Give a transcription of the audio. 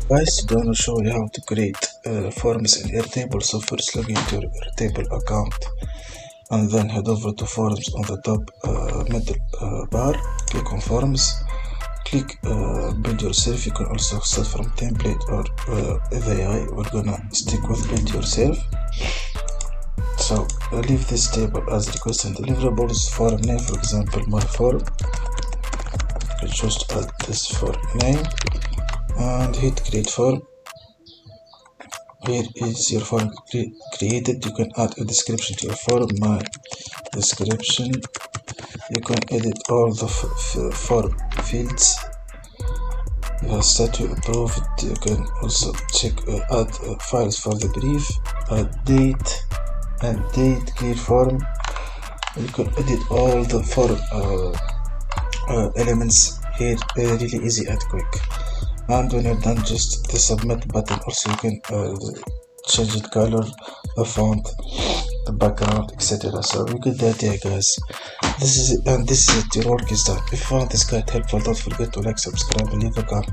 Guys, today I'm going to show you how to create forms in Airtable. So first log into your Airtable account and then head over to forms on the top middle bar. Click on forms, click build yourself. You can also set from template or AI. We're gonna stick with build yourself. So leave this table as request and deliverables. Form name, for example, my form. You choose to add this form name and hit create form. Here is your form created. You can add a description to your form. My description. You can edit all the form fields. You have set to approve it. You can also check add files for the brief, add date and date clear form. You can edit all the form elements here, really easy and quick. And when you're done, just the submit button. Also you can change the color, the font, the background, etc. So you get the idea, guys. This is it, and this is it. Your work is done. If you found this guide helpful, don't forget to like, subscribe and leave a comment.